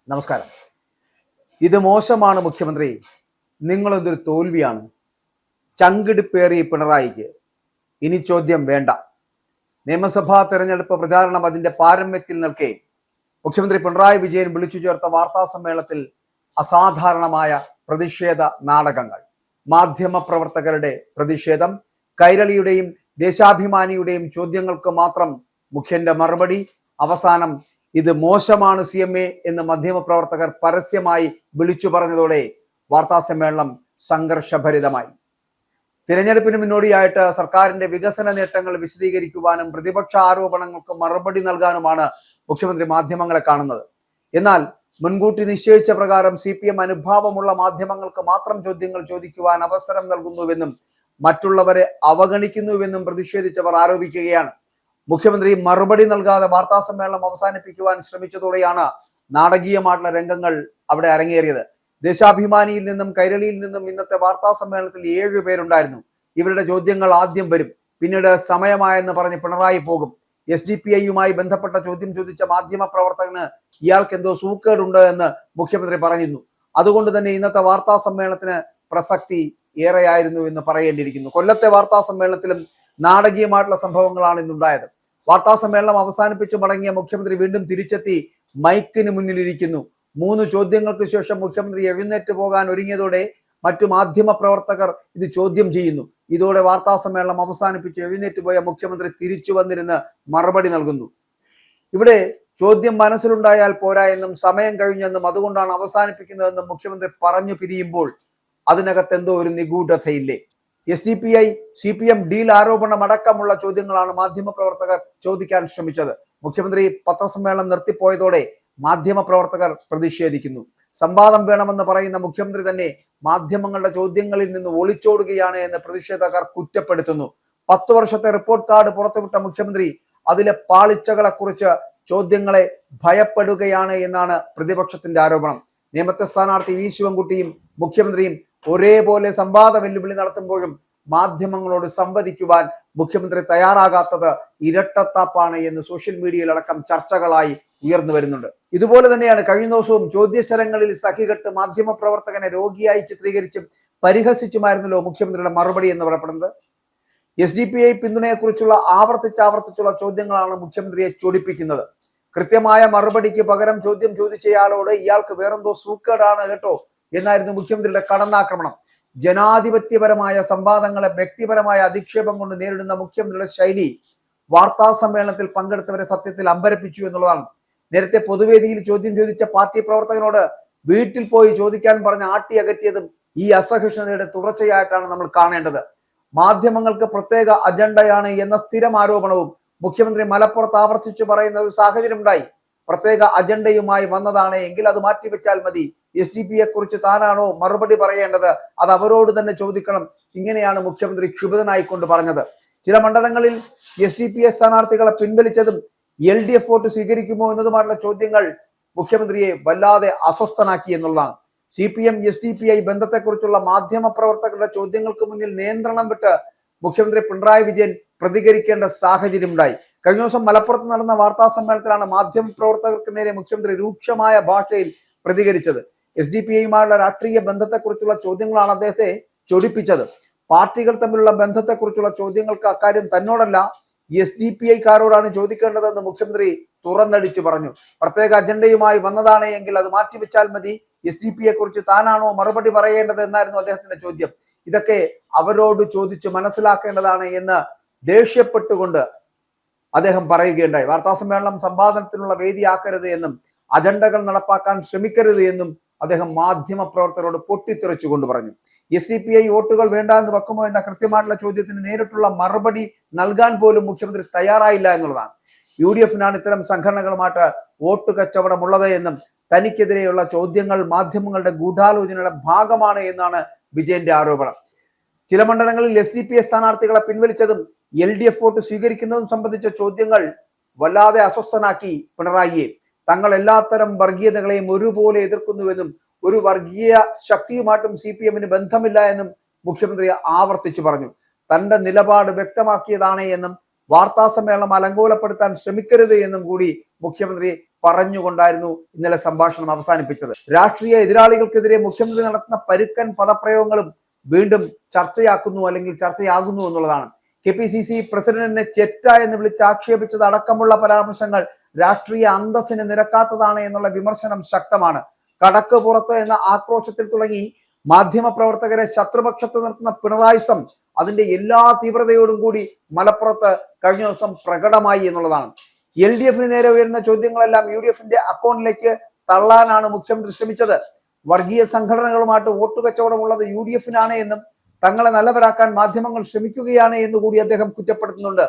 നമസ്കാരം. ഇത് മോശമാണ് മുഖ്യമന്ത്രി, നിങ്ങളെന്തൊരു തോൽവിയാണ്. ചങ്കിടിപ്പേറി പിണറായിക്ക് ഇനി ചോദ്യം വേണ്ട. നിയമസഭാ തെരഞ്ഞെടുപ്പ് പ്രചാരണം അതിന്റെ പാരമ്യത്തിൽ നിൽക്കെ മുഖ്യമന്ത്രി പിണറായി വിജയൻ വിളിച്ചു ചേർത്ത വാർത്താ സമ്മേളനത്തിൽ അസാധാരണമായ പ്രതിഷേധ നാടകങ്ങൾ, മാധ്യമ പ്രവർത്തകരുടെ പ്രതിഷേധം, കൈരളിയുടെയും ദേശാഭിമാനിയുടെയും ചോദ്യങ്ങൾക്ക് മാത്രം മുഖ്യന്റെ മറുപടി, അവസാനം ഇത് മോശമാണ് CMA എന്ന് മാധ്യമപ്രവർത്തകർ പരസ്യമായി വിളിച്ചു പറഞ്ഞതോടെ വാർത്താ സമ്മേളനം സംഘർഷഭരിതമായി. തിരഞ്ഞെടുപ്പിന് മുന്നോടിയായിട്ട് സർക്കാരിന്റെ വികസന നേട്ടങ്ങൾ വിശദീകരിക്കുവാനും പ്രതിപക്ഷ ആരോപണങ്ങൾക്ക് മറുപടി നൽകാനുമാണ് മുഖ്യമന്ത്രി മാധ്യമങ്ങളെ കാണുന്നത്. എന്നാൽ മുൻകൂട്ടി നിശ്ചയിച്ച പ്രകാരം CPM അനുഭാവമുള്ള മാധ്യമങ്ങൾക്ക് മാത്രം ചോദ്യങ്ങൾ ചോദിക്കുവാൻ അവസരം നൽകുന്നുവെന്നും മറ്റുള്ളവരെ അവഗണിക്കുന്നുവെന്നും പ്രതിഷേധിച്ചവർ ആരോപിക്കുകയാണ്. മുഖ്യമന്ത്രി മറുപടി നൽകാതെ വാർത്താ സമ്മേളനം അവസാനിപ്പിക്കുവാൻ ശ്രമിച്ചതോടെയാണ് നാടകീയമായിട്ടുള്ള രംഗങ്ങൾ അവിടെ അരങ്ങേറിയത്. ദേശാഭിമാനിയിൽ നിന്നും കൈരളിയിൽ നിന്നും ഇന്നത്തെ വാർത്താ സമ്മേളനത്തിൽ 7 പേരുണ്ടായിരുന്നു. ഇവരുടെ ചോദ്യങ്ങൾ ആദ്യം വരും, പിന്നീട് സമയമായെന്ന് പറഞ്ഞ് പിണറായി പോകും. SDPIയുമായി ബന്ധപ്പെട്ട ചോദ്യം ചോദിച്ച മാധ്യമ പ്രവർത്തകന് ഇയാൾക്ക് എന്തോ സൂക്കേടുണ്ട് എന്ന് മുഖ്യമന്ത്രി പറഞ്ഞിരുന്നു. അതുകൊണ്ട് തന്നെ ഇന്നത്തെ വാർത്താ സമ്മേളനത്തിന് പ്രസക്തി ഏറെയായിരുന്നു എന്ന് പറയേണ്ടിയിരിക്കുന്നു. കൊല്ലത്തെ വാർത്താ സമ്മേളനത്തിലും നാടകീയമായിട്ടുള്ള സംഭവങ്ങളാണ് ഇന്നുണ്ടായത്. വാർത്താ സമ്മേളനം അവസാനിപ്പിച്ചു മടങ്ങിയ മുഖ്യമന്ത്രി വീണ്ടും തിരിച്ചെത്തി മൈക്കിന് മുന്നിലിരിക്കുന്നു. 3 ചോദ്യങ്ങൾക്ക് ശേഷം മുഖ്യമന്ത്രി എഴുന്നേറ്റ് പോകാൻ ഒരുങ്ങിയതോടെ മറ്റു മാധ്യമ പ്രവർത്തകർ ഇത് ചോദ്യം ചെയ്യുന്നു. ഇതോടെ വാർത്താ സമ്മേളനം അവസാനിപ്പിച്ച് എഴുന്നേറ്റ് പോയ മുഖ്യമന്ത്രി തിരിച്ചു വന്നിരുന്ന് മറുപടി നൽകുന്നു. ഇവിടെ ചോദ്യം മനസ്സിലുണ്ടായാൽ പോരാ എന്നും സമയം കഴിഞ്ഞെന്നും അതുകൊണ്ടാണ് അവസാനിപ്പിക്കുന്നതെന്നും മുഖ്യമന്ത്രി പറഞ്ഞു പിരിയുമ്പോൾ അതിനകത്ത് എന്തോ ഒരു നിഗൂഢതയില്ലേ? SDPI CPM ഡീൽ ആരോപണം അടക്കമുള്ള ചോദ്യങ്ങളാണ് മാധ്യമ പ്രവർത്തകർ ചോദിക്കാൻ ശ്രമിച്ചത്. മുഖ്യമന്ത്രി പത്രസമ്മേളനം നിർത്തിപ്പോയതോടെ മാധ്യമ പ്രവർത്തകർ പ്രതിഷേധിക്കുന്നു. സംവാദം വേണമെന്ന് പറയുന്ന മുഖ്യമന്ത്രി തന്നെ മാധ്യമങ്ങളുടെ ചോദ്യങ്ങളിൽ നിന്ന് ഒളിച്ചോടുകയാണ് എന്ന് പ്രതിഷേധക്കാർ കുറ്റപ്പെടുത്തുന്നു. 10 വർഷത്തെ റിപ്പോർട്ട് കാർഡ് പുറത്തുവിട്ട മുഖ്യമന്ത്രി അതിലെ പാളിച്ചകളെ കുറിച്ച് ചോദ്യങ്ങളെ ഭയപ്പെടുകയാണ് എന്നാണ് പ്രതിപക്ഷത്തിന്റെ ആരോപണം. നേമത്തെ സ്ഥാനാർത്ഥി V ശിവൻകുട്ടിയും മുഖ്യമന്ത്രിയും ഒരേപോലെ സംവാദ വെല്ലുവിളി നടത്തുമ്പോഴും മാധ്യമങ്ങളോട് സംവദിക്കുവാൻ മുഖ്യമന്ത്രി തയ്യാറാകാത്തത് ഇരട്ടത്താപ്പാണ് എന്ന് സോഷ്യൽ മീഡിയയിലടക്കം ചർച്ചകളായി ഉയർന്നു വരുന്നുണ്ട്. ഇതുപോലെ തന്നെയാണ് കഴിഞ്ഞ ദിവസവും ചോദ്യശരങ്ങളിൽ സഹികെട്ട് മാധ്യമ പ്രവർത്തകനെ രോഗിയായി ചിത്രീകരിച്ചും പരിഹസിച്ചുമായിരുന്നല്ലോ മുഖ്യമന്ത്രിയുടെ മറുപടി എന്ന് പറയപ്പെടുന്നത്. SDPI പിന്തുണയെക്കുറിച്ചുള്ള ആവർത്തിച്ചുള്ള ചോദ്യങ്ങളാണ് മുഖ്യമന്ത്രിയെ ചൊടിപ്പിക്കുന്നത്. കൃത്യമായ മറുപടിക്ക് പകരം ചോദ്യം ചോദിച്ചയാളോട് ഇയാൾക്ക് വേറെന്തോ സൂക്കേടാണ് കേട്ടോ എന്നായിരുന്നു മുഖ്യമന്ത്രിയുടെ കടന്നാക്രമണം. ജനാധിപത്യപരമായ സംവാദങ്ങളെ വ്യക്തിപരമായ അധിക്ഷേപം കൊണ്ട് നേരിടുന്ന മുഖ്യമന്ത്രിയുടെ ശൈലി വാർത്താ സമ്മേളനത്തിൽ പങ്കെടുത്തവരെ സത്യത്തിൽ അമ്പരപ്പിച്ചു എന്നുള്ളതാണ്. നേരത്തെ പൊതുവേദിയിൽ ചോദ്യം ചോദിച്ച പാർട്ടി പ്രവർത്തകനോട് വീട്ടിൽ പോയി ചോദിക്കാൻ പറഞ്ഞ് ആട്ടി അകറ്റിയതും ഈ അസഹിഷ്ണുതയുടെ തുടർച്ചയായിട്ടാണ് നമ്മൾ കാണേണ്ടത്. മാധ്യമങ്ങൾക്ക് പ്രത്യേക അജണ്ടയാണ് എന്ന സ്ഥിരം ആരോപണവും മുഖ്യമന്ത്രി മലപ്പുറത്ത് ആവർത്തിച്ചു പറയുന്ന ഒരു സാഹചര്യം ഉണ്ടായി. പ്രത്യേക അജണ്ടയുമായി വന്നതാണ് എങ്കിൽ അത് മാറ്റിവെച്ചാൽ മതി. SDPയെ കുറിച്ച് താനാണോ മറുപടി പറയേണ്ടത്? അത് അവരോട് തന്നെ ചോദിക്കണം. ഇങ്ങനെയാണ് മുഖ്യമന്ത്രി ക്ഷുഭിതനായിക്കൊണ്ട് പറഞ്ഞത്. ചില മണ്ഡലങ്ങളിൽ SDPA സ്ഥാനാർത്ഥികളെ പിൻവലിച്ചതും LDF വോട്ട് സ്വീകരിക്കുമോ എന്നതുമായിട്ടുള്ള ചോദ്യങ്ങൾ മുഖ്യമന്ത്രിയെ വല്ലാതെ അസ്വസ്ഥനാക്കി എന്നുള്ളതാണ്. CPM SDPI ബന്ധത്തെക്കുറിച്ചുള്ള മാധ്യമ പ്രവർത്തകരുടെ ചോദ്യങ്ങൾക്ക് മുന്നിൽ നിയന്ത്രണം വിട്ട് മുഖ്യമന്ത്രി പിണറായി വിജയൻ പ്രതികരിക്കേണ്ട സാഹചര്യം ഉണ്ടായി. കഴിഞ്ഞ ദിവസം മലപ്പുറത്ത് നടന്ന വാർത്താ സമ്മേളനത്തിലാണ് മാധ്യമ പ്രവർത്തകർക്ക് നേരെ മുഖ്യമന്ത്രി രൂക്ഷമായ ഭാഷയിൽ പ്രതികരിച്ചത്. SDPIയുമായുള്ള രാഷ്ട്രീയ ബന്ധത്തെക്കുറിച്ചുള്ള ചോദ്യങ്ങളാണ് അദ്ദേഹത്തെ ചൊടിപ്പിച്ചത്. പാർട്ടികൾ തമ്മിലുള്ള ബന്ധത്തെക്കുറിച്ചുള്ള ചോദ്യങ്ങൾക്ക് അക്കാര്യം തന്നോടല്ല SDPIക്കാരോടാണ് ചോദിക്കേണ്ടതെന്ന് മുഖ്യമന്ത്രി തുറന്നടിച്ചു പറഞ്ഞു. പ്രത്യേക അജണ്ടയുമായി വന്നതാണ് എങ്കിൽ അത് മാറ്റിവെച്ചാൽ മതി. SDPയെ കുറിച്ച് താനാണോ മറുപടി പറയേണ്ടത് എന്നായിരുന്നു അദ്ദേഹത്തിന്റെ ചോദ്യം. ഇതൊക്കെ അവരോട് ചോദിച്ച് മനസ്സിലാക്കേണ്ടതാണ് എന്ന് ദേഷ്യപ്പെട്ടുകൊണ്ട് അദ്ദേഹം പറയുകയുണ്ടായി. വാർത്താ സമ്മേളനം സംവാദനത്തിനുള്ള വേദിയാക്കരുത് എന്നും അജണ്ടകൾ നടപ്പാക്കാൻ ശ്രമിക്കരുത് എന്നും അദ്ദേഹം മാധ്യമ പ്രവർത്തകരോട് പൊട്ടിത്തെറിച്ചുകൊണ്ട് പറഞ്ഞു. SDPI വോട്ടുകൾ വേണ്ട എന്ന് വെക്കുമോ എന്ന കൃത്യമായിട്ടുള്ള ചോദ്യത്തിന് നേരിട്ടുള്ള മറുപടി നൽകാൻ പോലും മുഖ്യമന്ത്രി തയ്യാറായില്ല എന്നുള്ളതാണ്. UDFനാണ് ഇത്തരം സംഘടനകളുമായിട്ട് വോട്ട് കച്ചവടമുള്ളത് എന്നും തനിക്കെതിരെയുള്ള ചോദ്യങ്ങൾ മാധ്യമങ്ങളുടെ ഗൂഢാലോചനയുടെ ഭാഗമാണ് എന്നാണ് വിജയന്റെ ആരോപണം. ചില മണ്ഡലങ്ങളിൽ SDPA സ്ഥാനാർത്ഥികളെ പിൻവലിച്ചതും LDF വോട്ട് സ്വീകരിക്കുന്നതും സംബന്ധിച്ച ചോദ്യങ്ങൾ വല്ലാതെ അസ്വസ്ഥനാക്കി പിണറായിയെ. തങ്ങൾ എല്ലാത്തരം വർഗീയതകളെയും ഒരുപോലെ എതിർക്കുന്നുവെന്നും ഒരു വർഗീയ ശക്തിയുമായിട്ടും CPMന് ബന്ധമില്ല എന്നും മുഖ്യമന്ത്രി ആവർത്തിച്ചു പറഞ്ഞു. തന്റെ നിലപാട് വ്യക്തമാക്കിയതാണ് എന്നും വാർത്താ സമ്മേളനം അലങ്കോലപ്പെടുത്താൻ ശ്രമിക്കരുത് എന്നും കൂടി മുഖ്യമന്ത്രി പറഞ്ഞുകൊണ്ടായിരുന്നു ഇന്നലെ സംഭാഷണം അവസാനിപ്പിച്ചത്. രാഷ്ട്രീയ എതിരാളികൾക്കെതിരെ മുഖ്യമന്ത്രി നടത്തുന്ന പരുക്കൻ പദപ്രയോഗങ്ങളും വീണ്ടും ചർച്ചയാക്കുന്നു അല്ലെങ്കിൽ ചർച്ചയാകുന്നു എന്നുള്ളതാണ്. KPCC പ്രസിഡന്റിനെ ചെറ്റ എന്ന് വിളിച്ച് ആക്ഷേപിച്ചത് അടക്കമുള്ള പരാമർശങ്ങൾ രാഷ്ട്രീയ അന്തസ്സിന് നിരക്കാത്തതാണ് എന്നുള്ള വിമർശനം ശക്തമാണ്. കടക്ക് പുറത്ത് എന്ന ആക്രോശത്തിൽ തുടങ്ങി മാധ്യമപ്രവർത്തകരെ ശത്രുപക്ഷത്ത് നിർത്തുന്ന പിണറായിസം അതിന്റെ എല്ലാ തീവ്രതയോടും കൂടി മലപ്പുറത്ത് കഴിഞ്ഞ ദിവസം പ്രകടമായി എന്നുള്ളതാണ്. LDF നേരെ ഉയരുന്ന ചോദ്യങ്ങളെല്ലാം UDF അക്കൗണ്ടിലേക്ക് തള്ളാനാണ് മുഖ്യമന്ത്രി ശ്രമിച്ചത്. വർഗീയ സംഘടനകളുമായിട്ട് വോട്ട് കച്ചവടമുള്ളത് UDF എന്നും തങ്ങളെ നല്ലവരാക്കാൻ മാധ്യമങ്ങൾ ശ്രമിക്കുകയാണ് എന്നുകൂടി അദ്ദേഹം കുറ്റപ്പെടുത്തുന്നുണ്ട്.